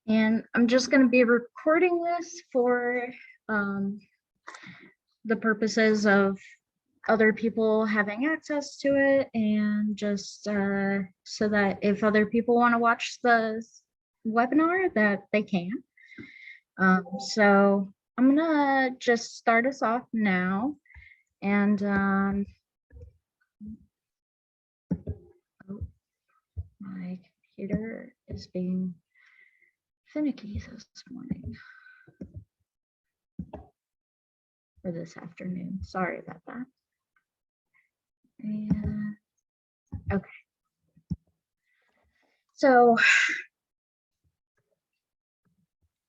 And I'm just going to be recording this for the purposes of other people having access to it, and just so that if other people want to watch the webinar, that they can. So I'm gonna just start us off now. And oh, my computer is being finicky this morning, or this afternoon. Sorry about that. And okay. So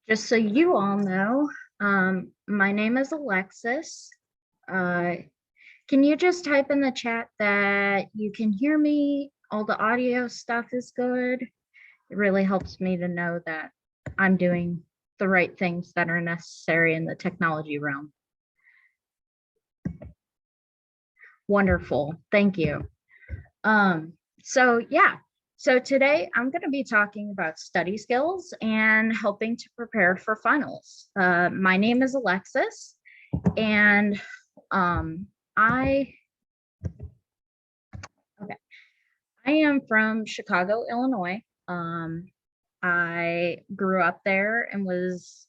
just so you all know, my name is Alexis. Can you just type in the chat that you can hear me? All the audio stuff is good. It really helps me to know that I'm doing the right things that are necessary in the technology realm. Wonderful, thank you. So today I'm going to be talking about study skills and helping to prepare for finals. My name is Alexis, and I am from Chicago, Illinois. I grew up there and was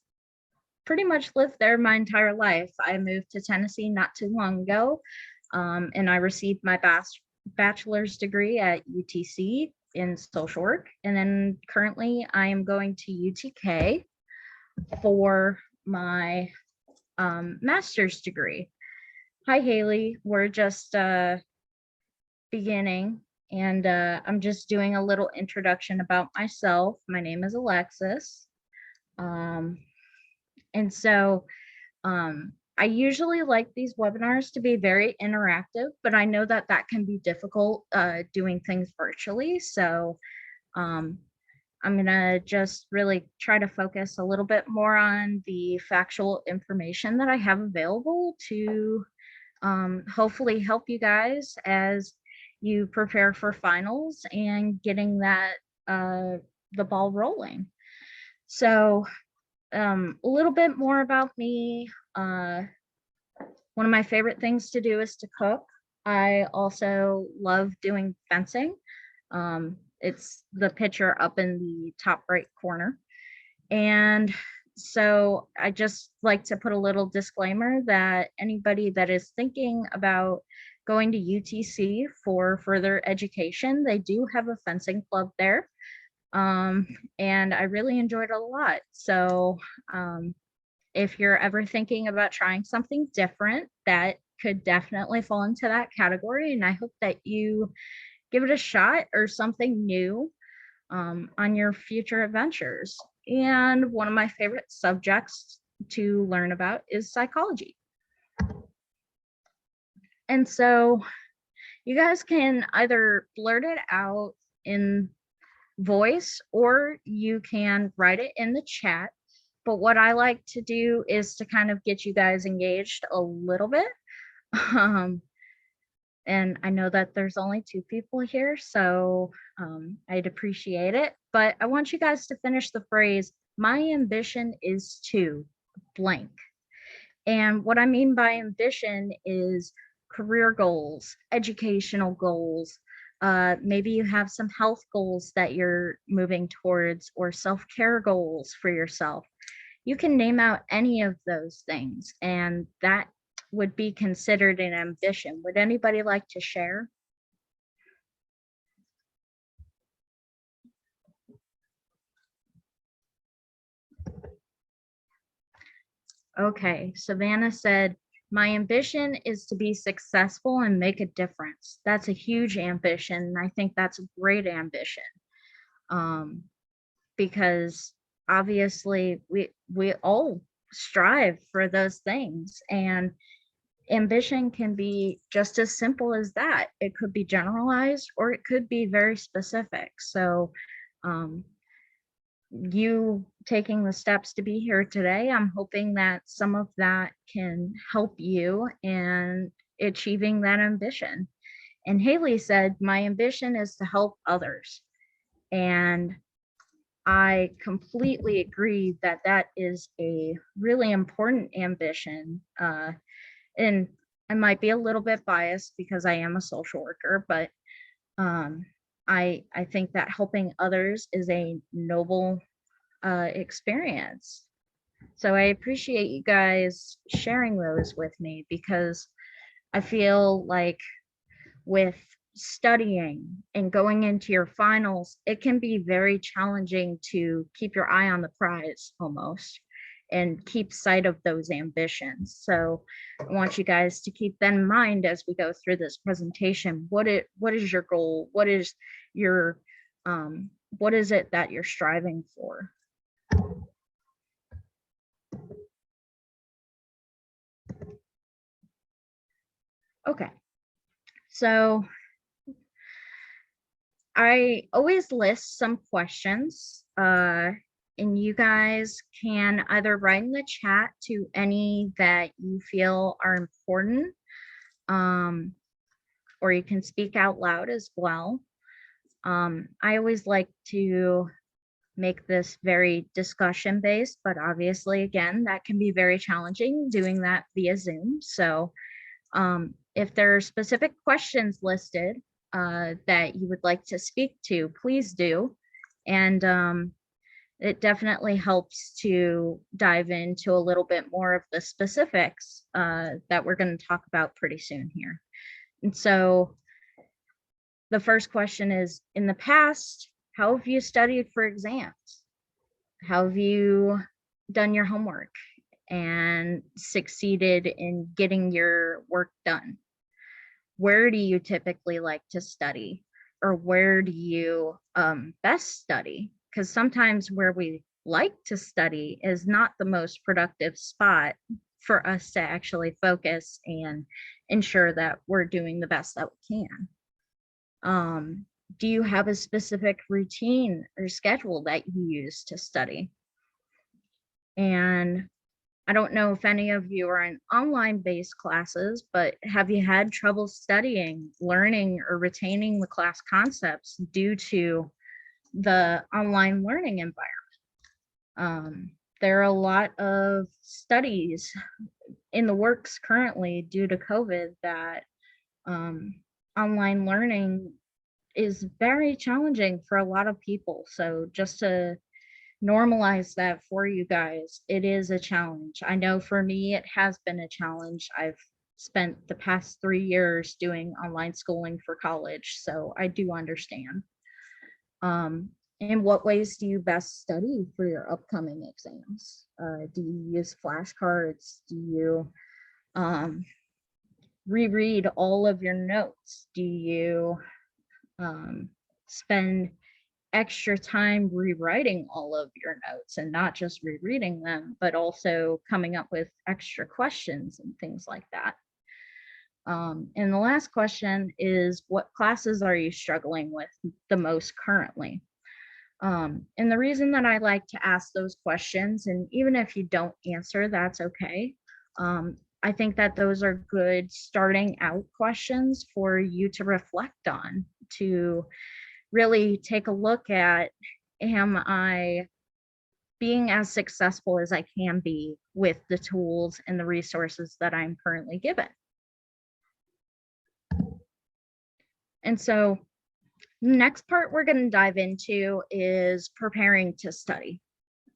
pretty much lived there my entire life. I moved to Tennessee not too long ago, and I received my bachelor's degree at UTC in social work. And then currently I am going to UTK for my master's degree. Hi, Haley. We're just beginning, and I'm just doing a little introduction about myself. My name is Alexis. And so I usually like these webinars to be very interactive, but I know that that can be difficult doing things virtually. So I'm gonna just really try to focus a little bit more on the factual information that I have available to hopefully help you guys as you prepare for finals and getting that the ball rolling. So a little bit more about me. One of my favorite things to do is to cook. I also love doing fencing. It's the picture up in the top right corner. And so I just like to put a little disclaimer that anybody that is thinking about going to UTC for further education, they do have a fencing club there. And I really enjoyed it a lot. So if you're ever thinking about trying something different, that could definitely fall into that category. And I hope that you give it a shot or something new on your future adventures. And one of my favorite subjects to learn about is psychology. And so you guys can either blurt it out in voice or you can write it in the chat. But what I like to do is to kind of get you guys engaged a little bit. And I know that there's only 2 people here, so I'd appreciate it. But I want you guys to finish the phrase, my ambition is to blank. And what I mean by ambition is career goals, educational goals. Maybe you have some health goals that you're moving towards, or self-care goals for yourself. You can name out any of those things, and that would be considered an ambition. Would anybody like to share? Okay, Savannah said, my ambition is to be successful and make a difference. That's a huge ambition, and I think that's a great ambition. Because obviously we all strive for those things, and ambition can be just as simple as that. It could be generalized or it could be very specific. So you taking the steps to be here today, I'm hoping that some of that can help you in achieving that ambition. And Haley said, my ambition is to help others. And I completely agree that that is a really important ambition. And I might be a little bit biased because I am a social worker, but um, I think that helping others is a noble experience. So I appreciate you guys sharing those with me because I feel like with studying and going into your finals, it can be very challenging to keep your eye on the prize almost and keep sight of those ambitions. So I want you guys to keep that in mind as we go through this presentation. What is your goal? What is your what is it that you're striving for? Okay. So I always list some questions, and you guys can either write in the chat to any that you feel are important, um, or you can speak out loud as well. I always like to make this very discussion based, but obviously, again, that can be very challenging doing that via Zoom. So if there are specific questions listed that you would like to speak to, please do. And it definitely helps to dive into a little bit more of the specifics that we're going to talk about pretty soon here. And so the first question is, in the past, how have you studied for exams? How have you done your homework and succeeded in getting your work done? Where do you typically like to study, or where do you best study? Because sometimes where we like to study is not the most productive spot for us to actually focus and ensure that we're doing the best that we can. Do you have a specific routine or schedule that you use to study? And I don't know if any of you are in online based classes, but have you had trouble studying, learning, or retaining the class concepts due to the online learning environment? There are a lot of studies in the works currently due to COVID that online learning is very challenging for a lot of people. So just to normalize that for you guys, it is a challenge. I know for me, it has been a challenge. I've spent the past 3 years doing online schooling for college, so I do understand. In what ways do you best study for your upcoming exams? Do you use flashcards? Do you reread all of your notes? Do you spend extra time rewriting all of your notes and not just rereading them, but also coming up with extra questions and things like that? And the last question is, what classes are you struggling with the most currently? And the reason that I like to ask those questions, and even if you don't answer, that's okay. I think that those are good starting out questions for you to reflect on, to really take a look at, am I being as successful as I can be with the tools and the resources that I'm currently given? And so the next part we're going to dive into is preparing to study.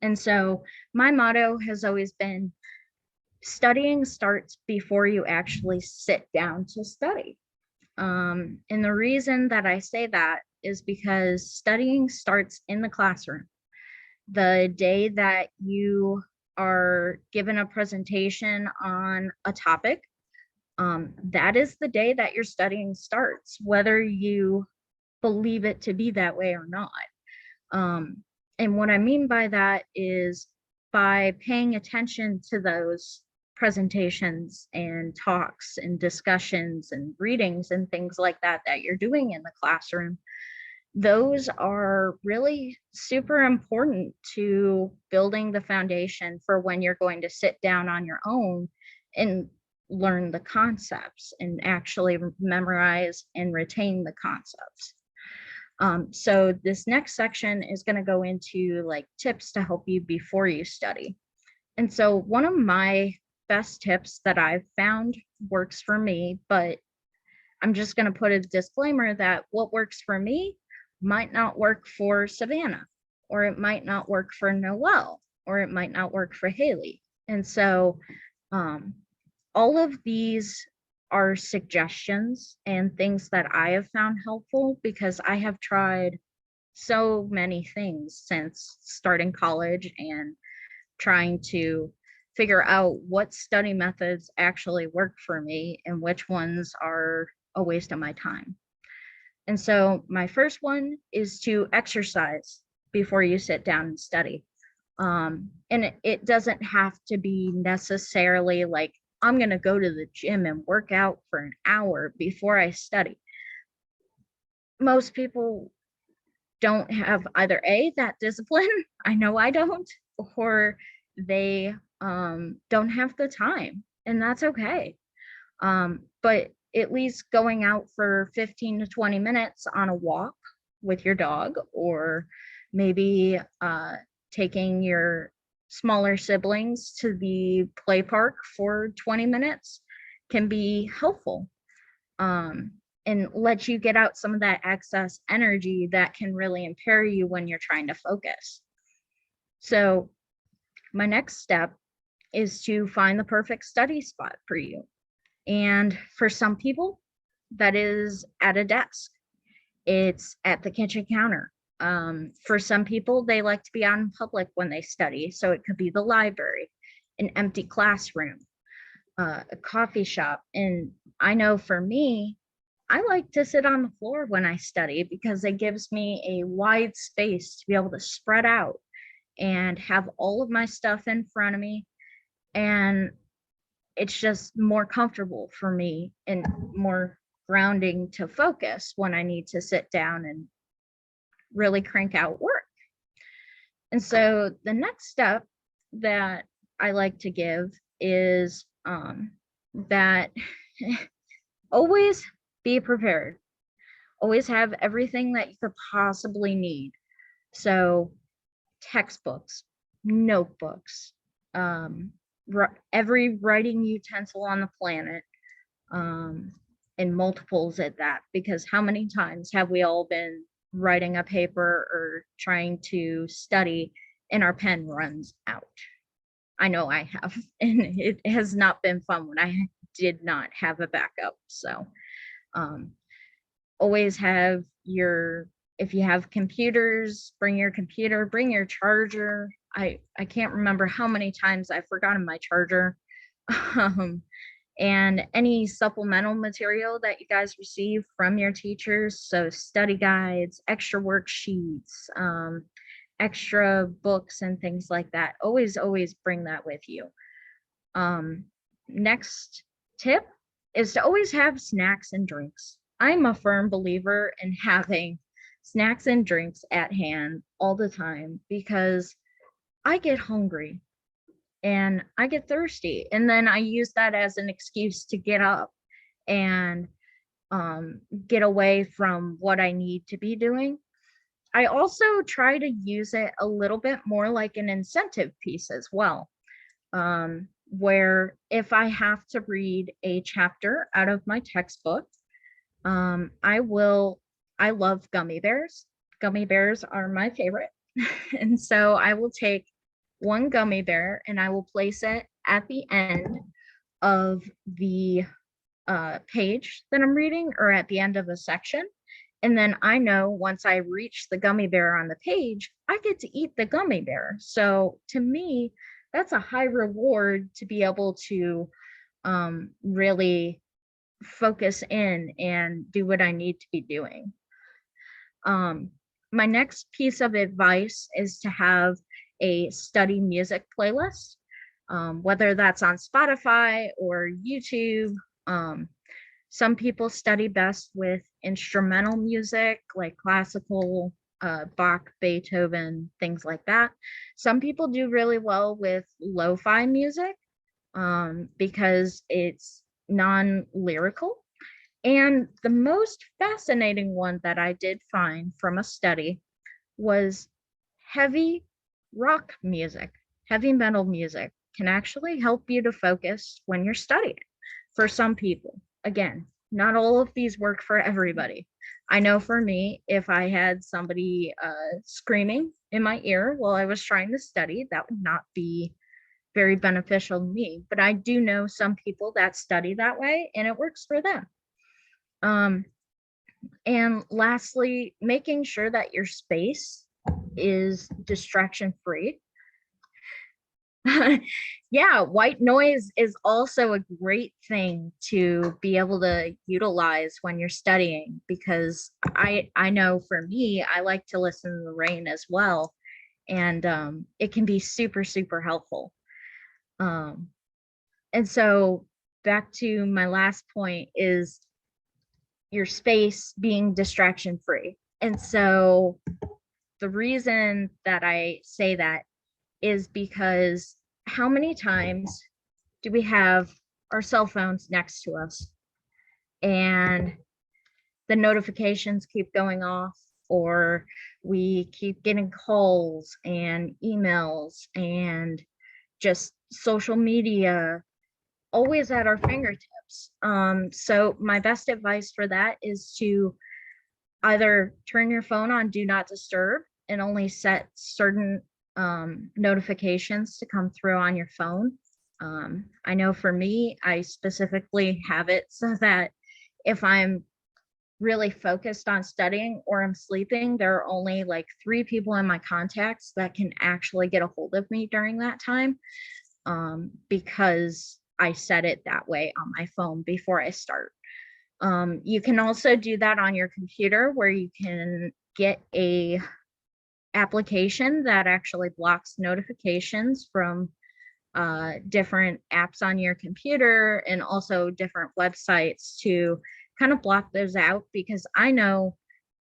And so my motto has always been, studying starts before you actually sit down to study. And the reason that I say that is because studying starts in the classroom. The day that you are given a presentation on a topic, that is the day that your studying starts, whether you believe it to be that way or not. And what I mean by that is, by paying attention to those presentations and talks and discussions and readings and things like that that you're doing in the classroom, those are really super important to building the foundation for when you're going to sit down on your own and learn the concepts and actually memorize and retain the concepts. So this next section is going to go into like tips to help you before you study. And so one of my best tips that I've found works for me, but I'm just going to put a disclaimer that what works for me might not work for Savannah, or it might not work for Noelle, or it might not work for Haley. And so um, all of these are suggestions and things that I have found helpful because I have tried so many things since starting college and trying to figure out what study methods actually work for me and which ones are a waste of my time. And so my first one is to exercise before you sit down and study. And it doesn't have to be necessarily like, I'm going to go to the gym and work out for an hour before I study. Most people don't have either A, that discipline, I know I don't, or they don't have the time, and that's okay. But at least going out for 15 to 20 minutes on a walk with your dog, or maybe taking your smaller siblings to the play park for 20 minutes can be helpful. And let you get out some of that excess energy that can really impair you when you're trying to focus. So my next step is to find the perfect study spot for you. And for some people, that is at a desk. It's at the kitchen counter. For some people, they like to be out in public when they study. So it could be the library, an empty classroom, a coffee shop. And I know for me, I like to sit on the floor when I study because it gives me a wide space to be able to spread out and have all of my stuff in front of me. And it's just more comfortable for me and more grounding to focus when I need to sit down and really crank out work. And so the next step that I like to give is that always be prepared. Always have everything that you could possibly need. So textbooks, notebooks, every writing utensil on the planet, and multiples at that, because how many times have we all been writing a paper or trying to study and our pen runs out? I know I have, and it has not been fun when I did not have a backup. So always have your, if you have computers, bring your computer, bring your charger. I can't remember how many times I've forgotten my charger. And any supplemental material that you guys receive from your teachers. So study guides, extra worksheets, extra books and things like that. Always bring that with you. Next tip is to always have snacks and drinks. I'm a firm believer in having snacks and drinks at hand all the time because I get hungry and I get thirsty. And then I use that as an excuse to get up and get away from what I need to be doing. I also try to use it a little bit more like an incentive piece as well, where if I have to read a chapter out of my textbook, I love gummy bears. Gummy bears are my favorite. And so I will take one gummy bear and I will place it at the end of the page that I'm reading or at the end of a section. And then I know once I reach the gummy bear on the page, I get to eat the gummy bear. So to me, that's a high reward to be able to really focus in and do what I need to be doing. My next piece of advice is to have a study music playlist, whether that's on Spotify or YouTube. Some people study best with instrumental music, like classical, Bach, Beethoven, things like that. Some people do really well with lo-fi music because it's non-lyrical And the most fascinating one that I did find from a study was heavy rock music, heavy metal music can actually help you to focus when you're studying for some people. Again, not all of these work for everybody. I know for me, if I had somebody screaming in my ear while I was trying to study, that would not be very beneficial to me. But I do know some people that study that way and it works for them. Um, and lastly, making sure that your space is distraction free. Yeah, white noise is also a great thing to be able to utilize when you're studying, because I know for me, I like to listen to the rain as well, and it can be super super helpful. Um, and so back to my last point is your space being distraction free. And so the reason that I say that is because how many times do we have our cell phones next to us and the notifications keep going off, or we keep getting calls and emails and just social media always at our fingertips? So my best advice for that is to either turn your phone on do not disturb and only set certain notifications to come through on your phone. I know for me, I specifically have it so that if I'm really focused on studying or I'm sleeping, there are only like 3 people in my contacts that can actually get a hold of me during that time, because I set it that way on my phone before I start. You can also do that on your computer where you can get a application that actually blocks notifications from different apps on your computer and also different websites to kind of block those out, because I know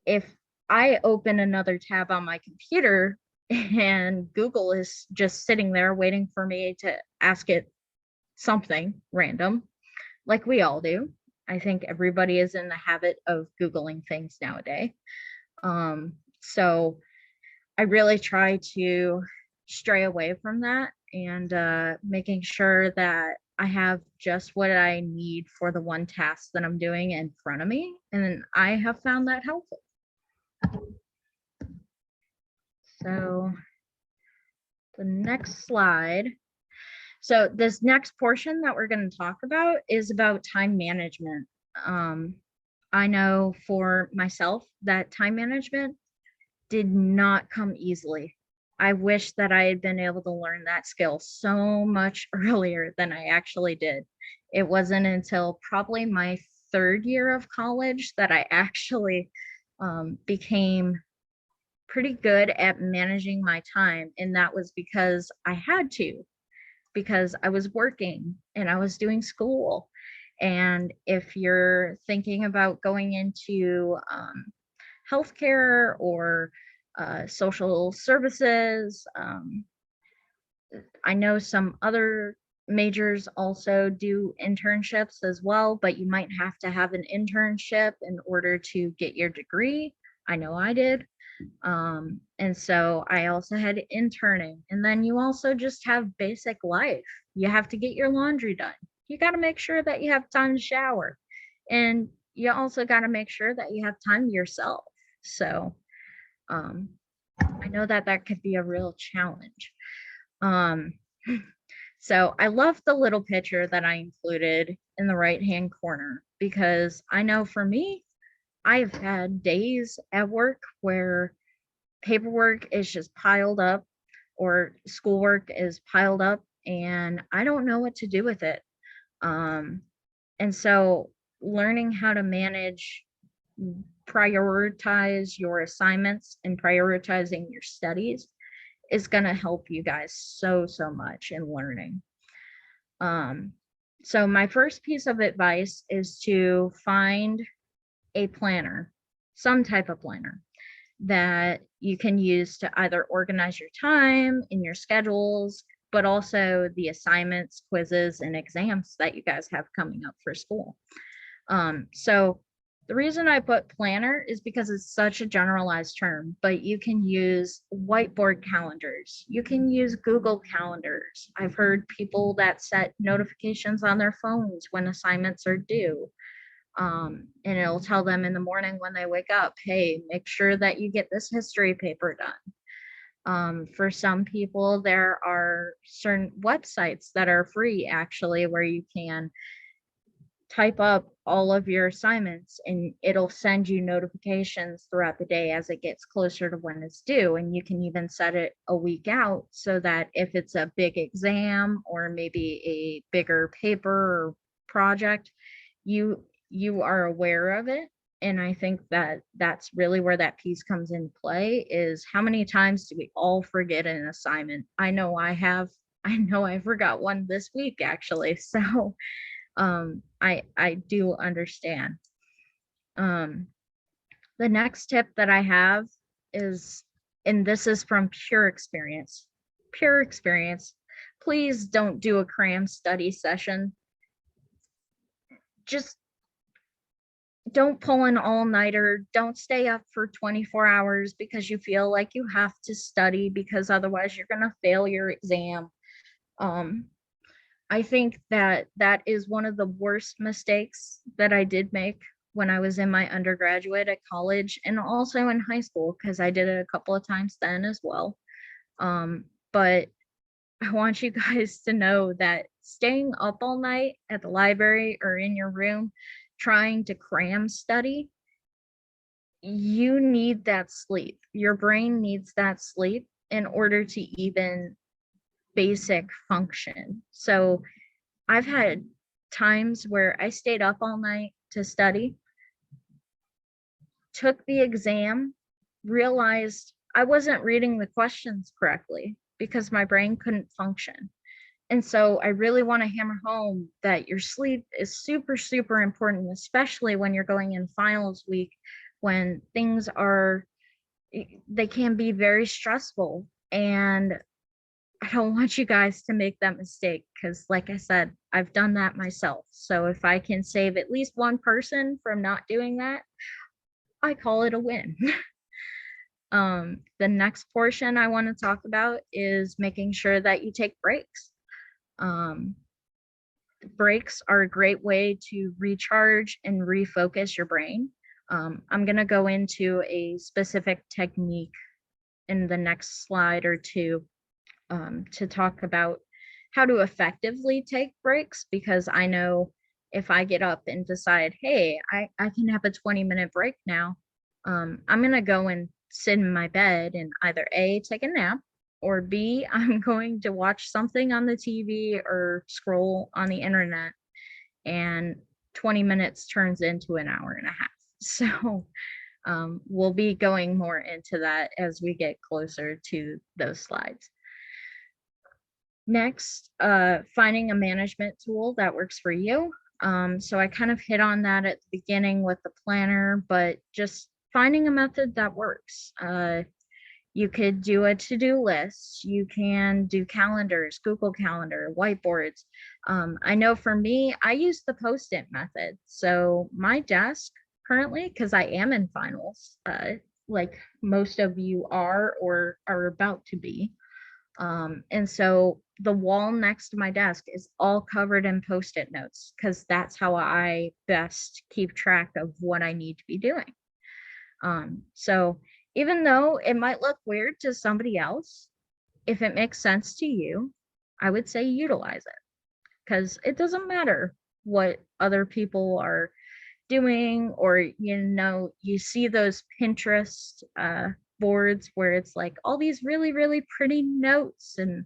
if I open another tab on my computer and Google is just sitting there waiting for me to ask it something random, like we all do. I think everybody is in the habit of Googling things nowadays. So I really try to stray away from that and making sure that I have just what I need for the one task that I'm doing in front of me. And I have found that helpful. So the next slide. So this next portion that we're going to talk about is about time management. I know for myself that time management did not come easily. I wish that I had been able to learn that skill so much earlier than I actually did. It wasn't until probably my 3rd year of college that I actually became pretty good at managing my time. And that was because I had to, because I was working and I was doing school. And if you're thinking about going into healthcare or social services, I know some other majors also do internships as well, but you might have to have an internship in order to get your degree. I know I did. And so I also had interning. And then you also just have basic life. You have to get your laundry done. You got to make sure that you have time to shower. And you also got to make sure that you have time to yourself. So um, I know that that could be a real challenge. Um, so I love the little picture that I included in the right-hand corner, because I know for me, I've had days at work where paperwork is just piled up or schoolwork is piled up and I don't know what to do with it. Um, and so learning how to manage, prioritize your assignments and prioritizing your studies is going to help you guys so, so much in learning. So my first piece of advice is to find a planner, some type of planner that you can use to either organize your time in your schedules, but also the assignments, quizzes, and exams that you guys have coming up for school. So the reason I put planner is because it's such a generalized term, but you can use whiteboard calendars. You can use Google calendars. I've heard people that set notifications on their phones when assignments are due. And it'll tell them in the morning when they wake up, hey, make sure that you get this history paper done. For some people, there are certain websites that are free actually, where you can type up all of your assignments and it'll send you notifications throughout the day as it gets closer to when it's due. And you can even set it a week out so that if it's a big exam or maybe a bigger paper or project, you are aware of it. And I think that that's really where that piece comes in play, is how many times do we all forget an assignment? I know I have. I know I forgot one this week actually. So I do understand. Um, the next tip that I have is, and this is from pure experience. Please don't do a cram study session. Just don't pull an all-nighter. Don't stay up for 24 hours because you feel like you have to study, because otherwise you're going to fail your exam. Um, I think that that is one of the worst mistakes that I did make when I was in my undergraduate at college and also in high school, because I did it a couple of times then as well. But I want you guys to know that staying up all night at the library or in your room trying to cram study, you need that sleep. Your brain needs that sleep in order to even basic function. So I've had times where I stayed up all night to study, took the exam, realized I wasn't reading the questions correctly because my brain couldn't function. And so I really want to hammer home that your sleep is super, super important, especially when you're going in finals week, when things are, they can be very stressful. And I don't want you guys to make that mistake because, like I said, I've done that myself. So if I can save at least one person from not doing that, I call it a win. The next portion I want to talk about is making sure that you take breaks. Um, breaks are a great way to recharge and refocus your brain. I'm going to go into a specific technique in the next slide or two, to talk about how to effectively take breaks, because I know if I get up and decide, hey, I can have a 20-minute break now, I'm going to go and sit in my bed and either A, take a nap, or B, I'm going to watch something on the TV or scroll on the internet, and 20 minutes turns into an hour and a half. So we'll be going more into that as we get closer to those slides. Next, finding a management tool that works for you. So I kind of hit on that at the beginning with the planner, but just finding a method that works. You could do a to-do list. You can do calendars, Google Calendar, whiteboards. I know for me, I use the Post-it method. So my desk currently, because I am in finals, like most of you are or are about to be. And so the wall next to my desk is all covered in Post-it notes because that's how I best keep track of what I need to be doing. So even though it might look weird to somebody else, if it makes sense to you, I would say utilize it, because it doesn't matter what other people are doing, or you see those Pinterest boards where it's like all these really, really pretty notes and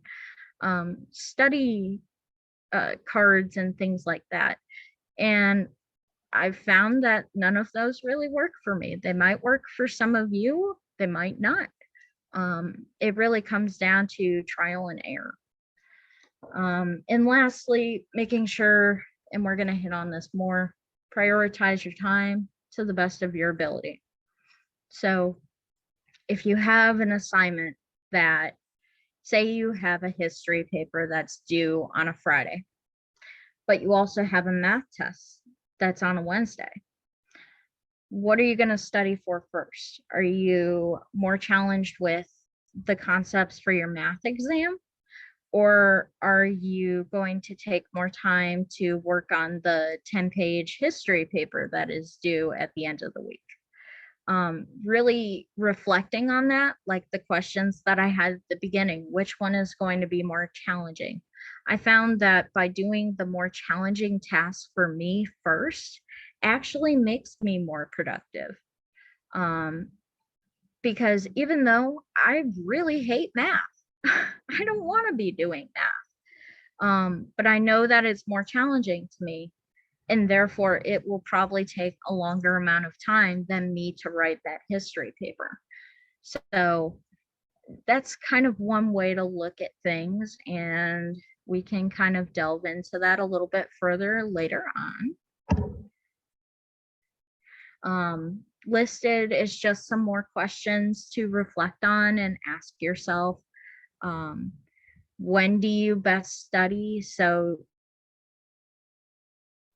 study cards and things like that. And I've found that none of those really work for me. They might work for some of you, they might not. It really comes down to trial and error. And lastly, making sure, and we're going to hit on this more, prioritize your time to the best of your ability. So if you have an assignment that, say you have a history paper that's due on a Friday, but you also have a math test that's on a Wednesday. What are you going to study for first? Are you more challenged with the concepts for your math exam? Or are you going to take more time to work on the 10-page history paper that is due at the end of the week? Really reflecting on that, like the questions that I had at the beginning, which one is going to be more challenging? I found that by doing the more challenging tasks for me first actually makes me more productive. Because even though I really hate math, I don't want to be doing math. But I know that it's more challenging to me, and therefore it will probably take a longer amount of time than me to write that history paper. So that's kind of one way to look at things, and we can kind of delve into that a little bit further later on. Listed is just some more questions to reflect on and ask yourself. When do you best study? So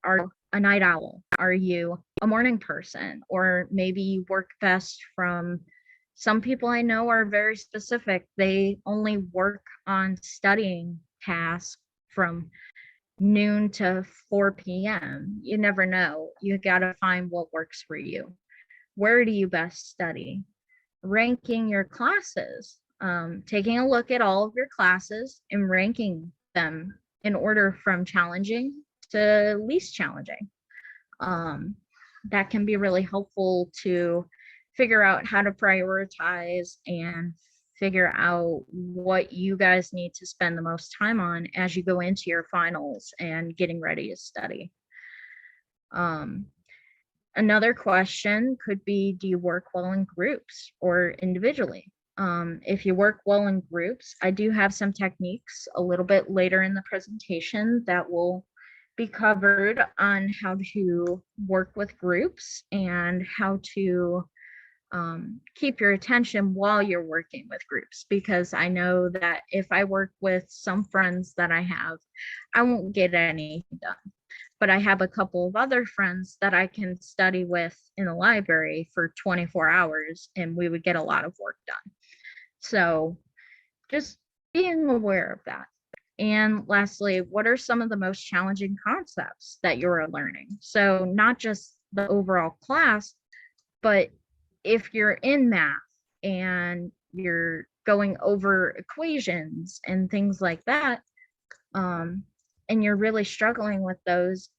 are you a night owl? Are you a morning person? Or maybe you work best from, some people I know are very specific. They only work on studying tasks from noon to 4 p.m. You never know. You got to find what works for you. Where do you best study? Ranking your classes, taking a look at all of your classes and ranking them in order from challenging to least challenging. That can be really helpful to figure out how to prioritize and figure out what you guys need to spend the most time on as you go into your finals and getting ready to study. Another question could be, do you work well in groups or individually? If you work well in groups, I do have some techniques a little bit later in the presentation that will be covered on how to work with groups and how to keep your attention while you're working with groups, because I know that if I work with some friends that I have, I won't get anything done. But I have a couple of other friends that I can study with in the library for 24 hours and we would get a lot of work done. So just being aware of that. And lastly, what are some of the most challenging concepts that you're learning? So not just the overall class, but if you're in math and you're going over equations and things like that, and you're really struggling with those,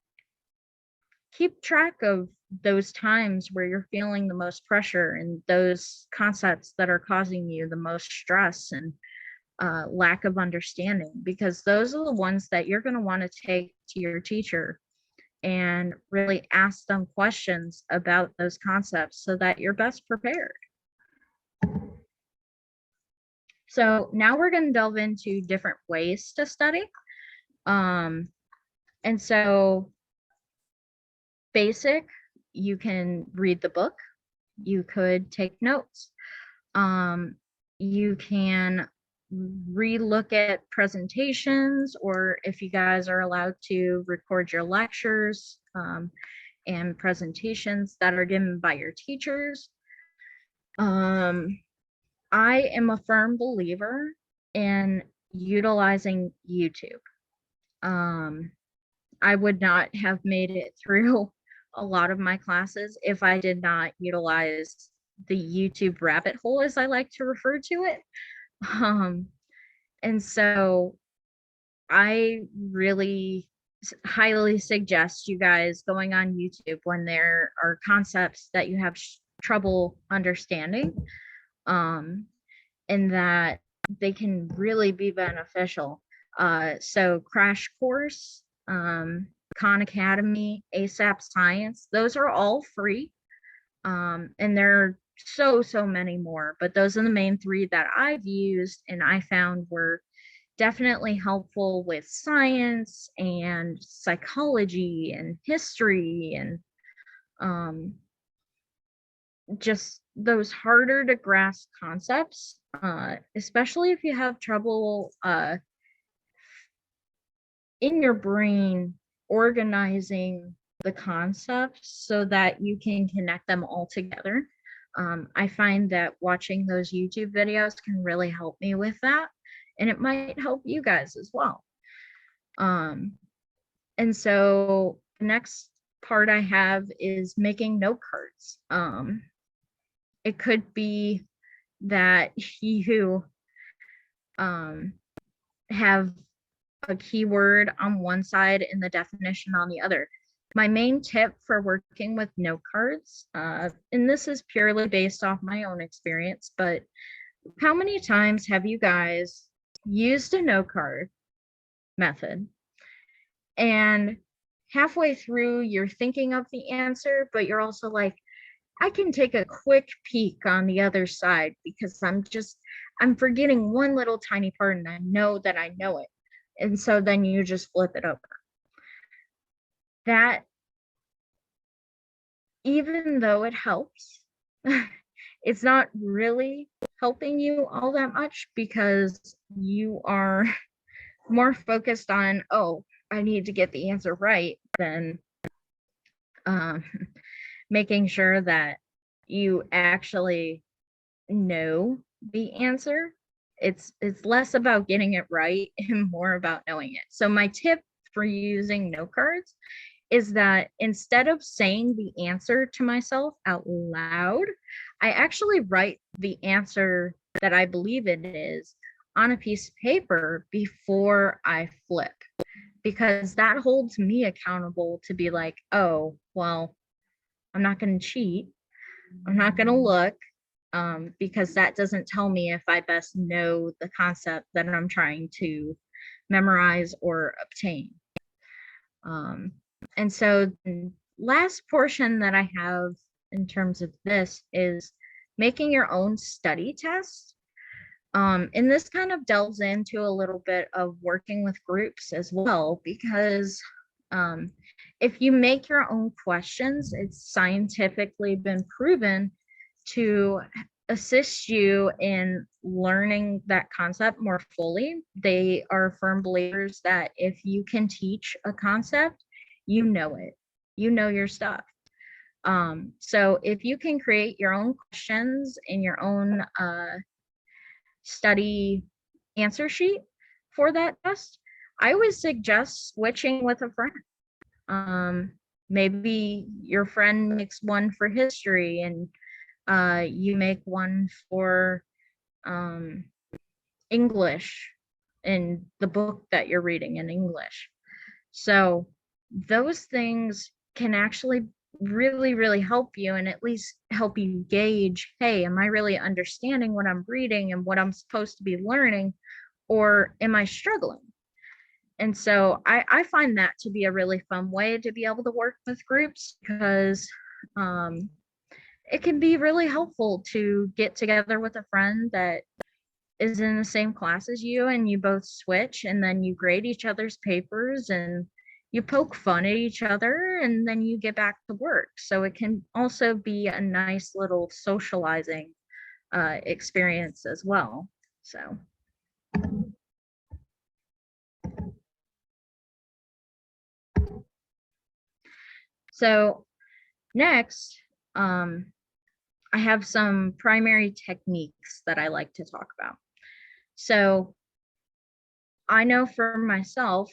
keep track of those times where you're feeling the most pressure and those concepts that are causing you the most stress and lack of understanding, because those are the ones that you're going to want to take to your teacher and really ask them questions about those concepts so that you're best prepared. So now we're going to delve into different ways to study. And so basic, you can read the book, you could take notes, you can re-look at presentations, or if you guys are allowed to record your lectures and presentations that are given by your teachers. I am a firm believer in utilizing YouTube. I would not have made it through a lot of my classes if I did not utilize the YouTube rabbit hole, as I like to refer to it. And so I really highly suggest you guys going on YouTube when there are concepts that you have trouble understanding, and that they can really be beneficial. So Crash Course, Khan Academy, ASAP Science, those are all free. And there are so many more, but those are the main three that I've used and I found were definitely helpful with science and psychology and history and just those harder to grasp concepts, especially if you have trouble in your brain organizing the concepts so that you can connect them all together. I find that watching those YouTube videos can really help me with that, and it might help you guys as well. And so the next part I have is making note cards. It could be that you have a keyword on one side and the definition on the other. My main tip for working with note cards, and this is purely based off my own experience, but how many times have you guys used a note card method and halfway through you're thinking of the answer, but you're also like, I can take a quick peek on the other side because I'm forgetting one little tiny part and I know that I know it. And so then you just flip it over. That, even though it helps, it's not really helping you all that much because you are more focused on, oh, I need to get the answer right than um, making sure that you actually know the answer. It's less about getting it right and more about knowing it. So my tip for using note cards is that instead of saying the answer to myself out loud, I actually write the answer that I believe it is on a piece of paper before I flip, because that holds me accountable to be like, oh, well, I'm not going to cheat. I'm not going to look, because that doesn't tell me if I best know the concept that I'm trying to memorize or obtain. And so the last portion that I have in terms of this is making your own study test. And this kind of delves into a little bit of working with groups as well, because if you make your own questions, it's scientifically been proven to assist you in learning that concept more fully. They are firm believers that if you can teach a concept, you know it, you know your stuff. So if you can create your own questions in your own study answer sheet for that test, I would suggest switching with a friend. Maybe your friend makes one for history and you make one for English in the book that you're reading in English. So those things can actually really, really help you and at least help you gauge, hey, am I really understanding what I'm reading and what I'm supposed to be learning, or am I struggling? And so I find that to be a really fun way to be able to work with groups, because it can be really helpful to get together with a friend that is in the same class as you and you both switch and then you grade each other's papers and you poke fun at each other and then you get back to work. So it can also be a nice little socializing experience as well. So next, I have some primary techniques that I like to talk about. So I know for myself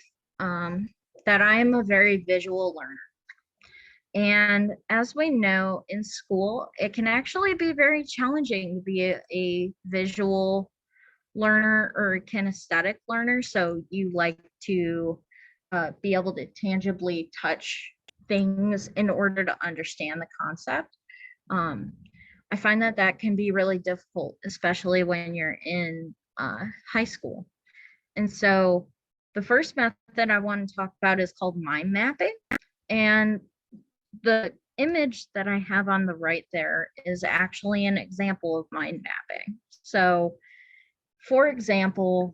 that I am a very visual learner. And as we know in school, it can actually be very challenging to be a visual learner or a kinesthetic learner. So you like to be able to tangibly touch things in order to understand the concept. I find that that can be really difficult, especially when you're in high school. And so the first method I want to talk about is called mind mapping. And the image that I have on the right there is actually an example of mind mapping. So, for example,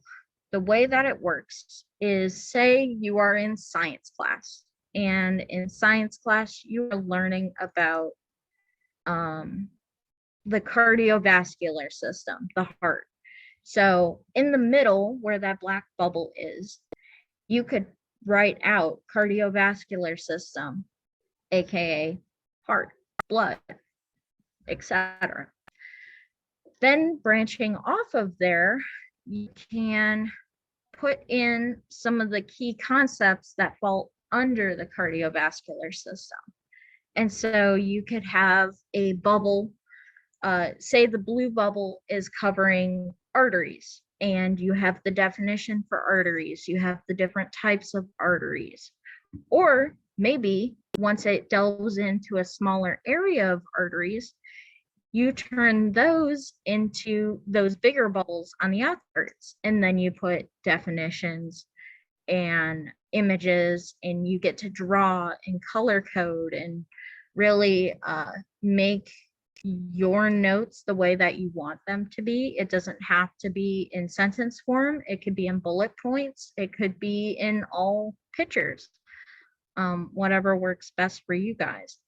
the way that it works is, say you are in science class, and in science class, you are learning about the cardiovascular system, the heart. So, in the middle where that black bubble is, you could write out cardiovascular system aka heart, blood, etc. Then branching off of there, you can put in some of the key concepts that fall under the cardiovascular system. And so you could have a bubble, say the blue bubble is covering arteries, and you have the definition for arteries, you have the different types of arteries. Or maybe once it delves into a smaller area of arteries, you turn those into those bigger bubbles on the outskirts, and then you put definitions and images, and you get to draw and color code and really make your notes the way that you want them to be. It doesn't have to be in sentence form. It could be in bullet points. It could be in all pictures, whatever works best for you guys.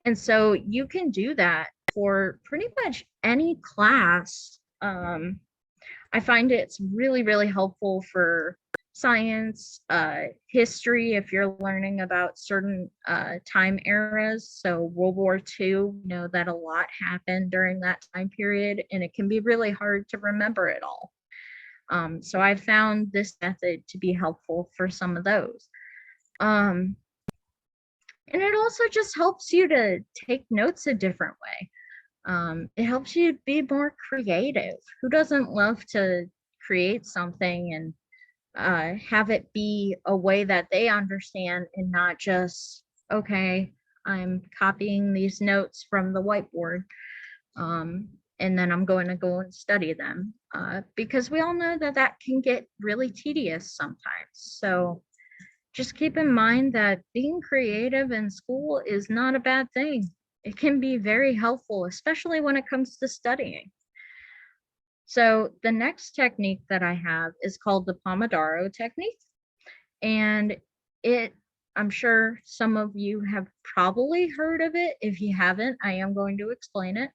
And so you can do that for pretty much any class. I find it's really, really helpful for science, history, if you're learning about certain time eras. So World War II, we know that a lot happened during that time period, and it can be really hard to remember it all. So I found this method to be helpful for some of those. And it also just helps you to take notes a different way. It helps you be more creative. Who doesn't love to create something and have it be a way that they understand, and not just, okay, I'm copying these notes from the whiteboard, and then I'm going to go and study them, because we all know that that can get really tedious sometimes. So just keep in mind that being creative in school is not a bad thing. It can be very helpful, especially when it comes to studying. So the next technique that I have is called the Pomodoro technique. And I'm sure some of you have probably heard of it. If you haven't, I am going to explain it.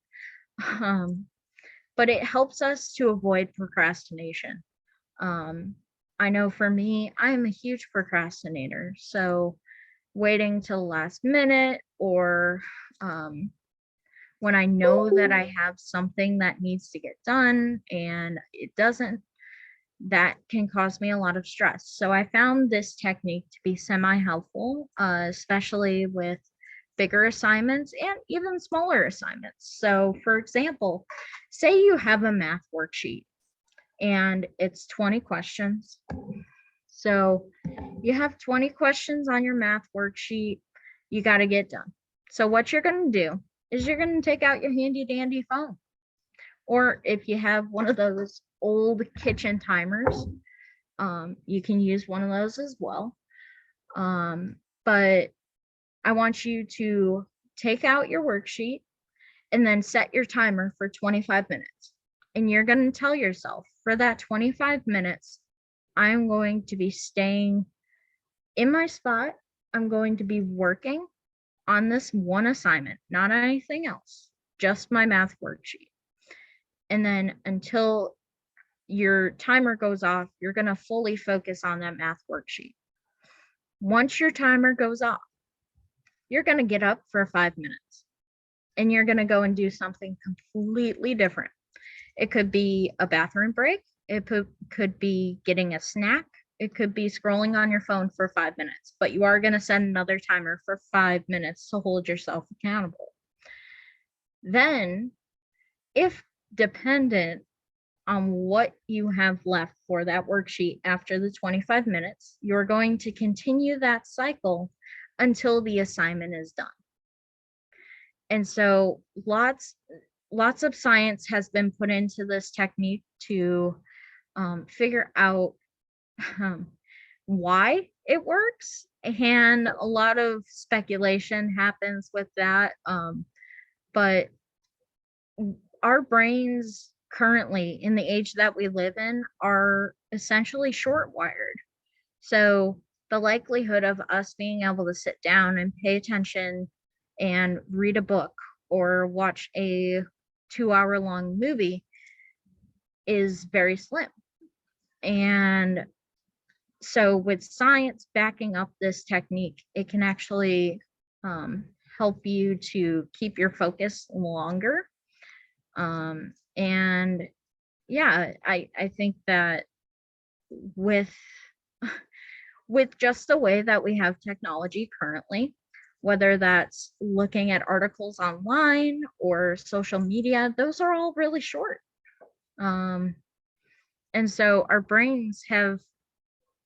But it helps us to avoid procrastination. I know for me, I'm a huge procrastinator. So waiting till last minute, or when I know that I have something that needs to get done and it doesn't, that can cause me a lot of stress. So I found this technique to be semi-helpful, especially with bigger assignments and even smaller assignments. So for example, say you have a math worksheet and it's 20 questions. So you have 20 questions on your math worksheet, you got to get done. So what you're going to do is you're going to take out your handy dandy phone. Or if you have one of those old kitchen timers, you can use one of those as well. But I want you to take out your worksheet and then set your timer for 25 minutes. And you're going to tell yourself, for that 25 minutes, I'm going to be staying in my spot. I'm going to be working on this one assignment, not anything else, just my math worksheet. And then until your timer goes off, you're going to fully focus on that math worksheet. Once your timer goes off, you're going to get up for 5 minutes and you're going to go and do something completely different. It could be a bathroom break. It could be getting a snack. It could be scrolling on your phone for 5 minutes, but you are going to set another timer for 5 minutes to hold yourself accountable. Then, if dependent on what you have left for that worksheet after the 25 minutes, you're going to continue that cycle until the assignment is done. And so lots of science has been put into this technique to figure out why it works, and a lot of speculation happens with that. But our brains currently, in the age that we live in, are essentially short wired. So the likelihood of us being able to sit down and pay attention and read a book or watch a 2-hour long movie is very slim. And so with science backing up this technique, it can actually help you to keep your focus longer. And yeah, I think that with with just the way that we have technology currently, whether that's looking at articles online or social media, those are all really short. Um, and so our brains have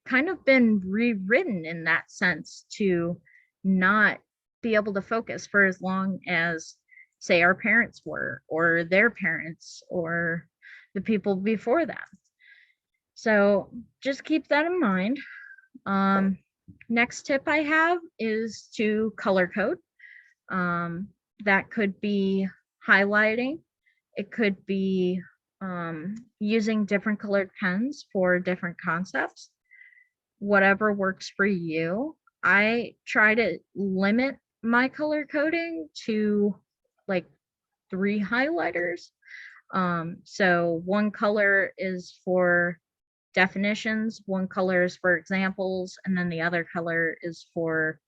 kind of been rewritten in that sense to not be able to focus for as long as, say, our parents were, or their parents, or the people before them. So just keep that in mind. Um, Next tip I have is to color code. Um, that could be highlighting. It could be using different colored pens for different concepts. Whatever works for you. I try to limit my color coding to like 3 highlighters. So one color is for definitions, one color is for examples, and then the other color is for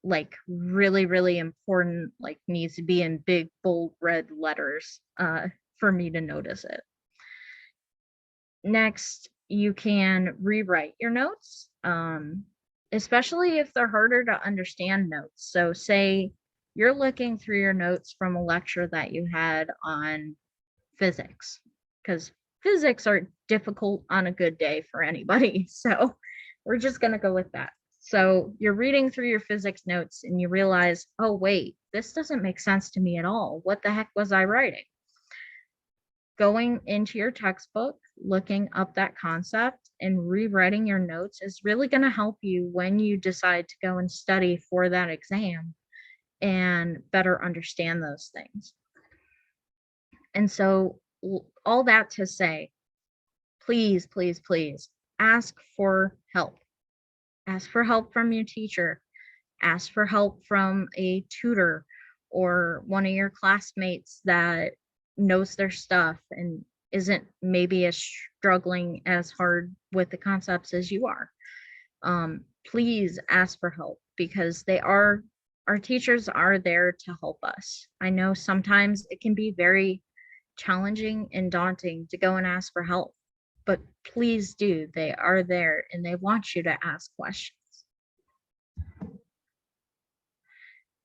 like really, really important, like needs to be in big, bold red letters for me to notice it. Next, you can rewrite your notes, especially if they're harder to understand notes. So say you're looking through your notes from a lecture that you had on physics, because physics are difficult on a good day for anybody. So we're just going to go with that. So you're reading through your physics notes and you realize, oh, wait, this doesn't make sense to me at all. What the heck was I writing? Going into your textbook, looking up that concept and rewriting your notes is really going to help you when you decide to go and study for that exam and better understand those things. And so all that to say, please, please, please ask for help. Ask for help from your teacher. Ask for help from a tutor or one of your classmates that knows their stuff and isn't maybe as struggling as hard with the concepts as you are. Please ask for help, because our teachers are there to help us. I know sometimes it can be very challenging and daunting to go and ask for help, but please do. They are there and they want you to ask questions.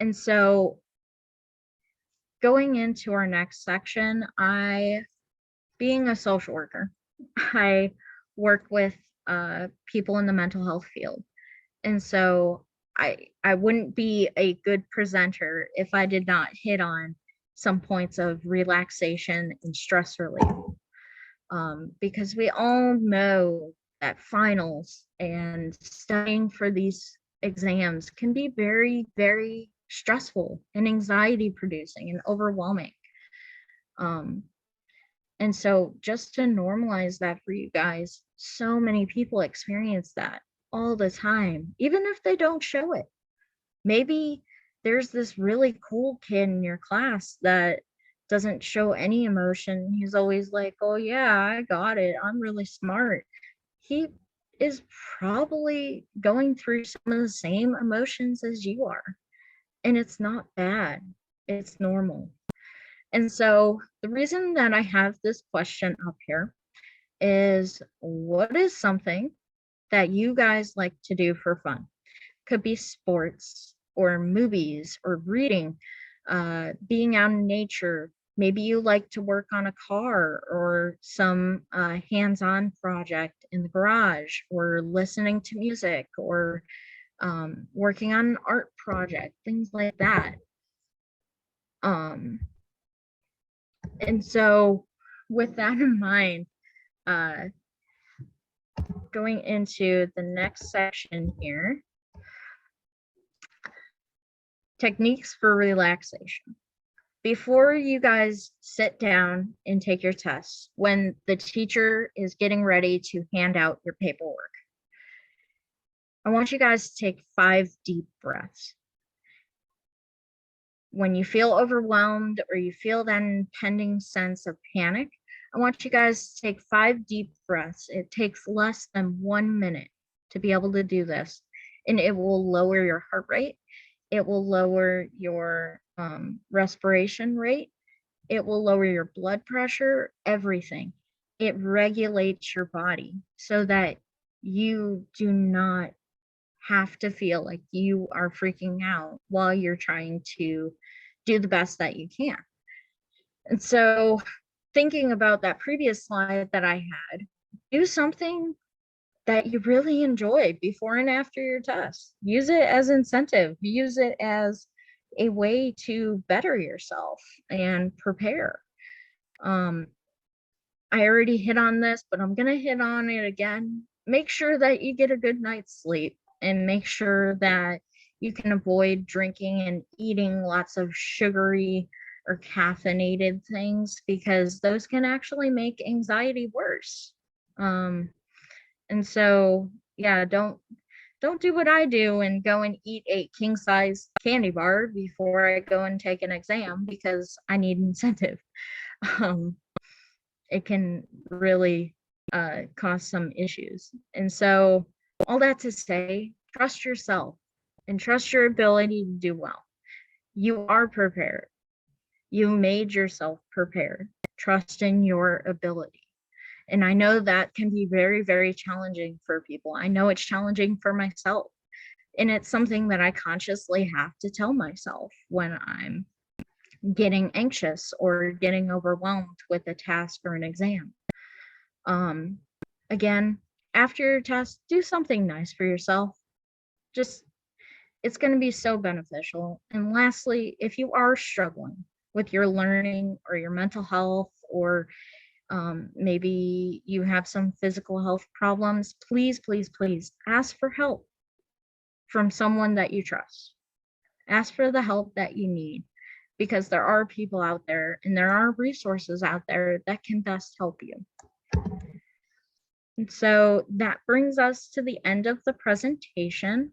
And so going into our next section, being a social worker, I work with people in the mental health field. And so I wouldn't be a good presenter if I did not hit on some points of relaxation and stress relief. Because we all know that finals and studying for these exams can be very, very stressful and anxiety producing and overwhelming. And so just to normalize that for you guys, so many people experience that all the time, even if they don't show it. Maybe there's this really cool kid in your class that doesn't show any emotion. He's always like, oh yeah, I got it, I'm really smart. He is probably going through some of the same emotions as you are. And it's not bad, it's normal. And so the reason that I have this question up here is, what is something that you guys like to do for fun? Could be sports or movies or reading, being out in nature. Maybe you like to work on a car or some hands-on project in the garage, or listening to music, or working on an art project, things like that. And so with that in mind, going into the next section here, techniques for relaxation. Before you guys sit down and take your tests, when the teacher is getting ready to hand out your paperwork, I want you guys to take 5 deep breaths. When you feel overwhelmed or you feel that impending sense of panic, I want you guys to take 5 deep breaths. It takes less than 1 minute to be able to do this, and it will lower your heart rate. It will lower your respiration rate. It will lower your blood pressure, everything. It regulates your body so that you do not have to feel like you are freaking out while you're trying to do the best that you can. And so, thinking about that previous slide that I had, do something that you really enjoy before and after your test. Use it as incentive, use it as a way to better yourself and prepare. Um, I already hit on this, but I'm going to hit on it again. Make sure that you get a good night's sleep and make sure that you can avoid drinking and eating lots of sugary or caffeinated things because those can actually make anxiety worse. Um, and so, yeah, don't do what I do and go and eat a king size candy bar before I go and take an exam because I need incentive. Um, it can really cause some issues. And so, all that to say, trust yourself and trust your ability to do well. You are prepared. You made yourself prepared. Trust in your ability. And I know that can be very, very challenging for people. I know it's challenging for myself. And it's something that I consciously have to tell myself when I'm getting anxious or getting overwhelmed with a task or an exam. Um, Again, after your test, do something nice for yourself. Just, it's going to be so beneficial. And lastly, if you are struggling with your learning or your mental health, or maybe you have some physical health problems, please, please, please ask for help from someone that you trust. Ask for the help that you need because there are people out there and there are resources out there that can best help you. And so that brings us to the end of the presentation.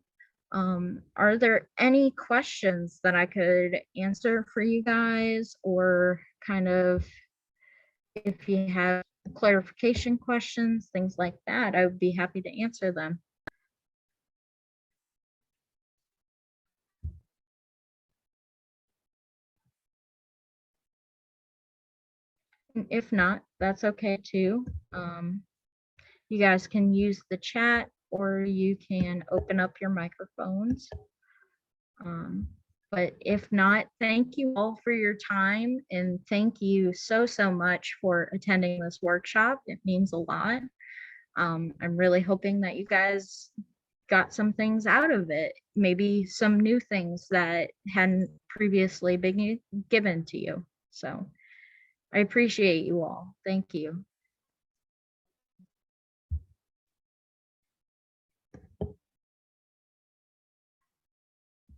Are there any questions that I could answer for you guys, or kind of if you have clarification questions, things like that, I would be happy to answer them. And if not, that's okay too. You guys can use the chat or you can open up your microphones. But if not, thank you all for your time and thank you so, so much for attending this workshop. It means a lot. I'm really hoping that you guys got some things out of it, maybe some new things that hadn't previously been given to you. So I appreciate you all. Thank you.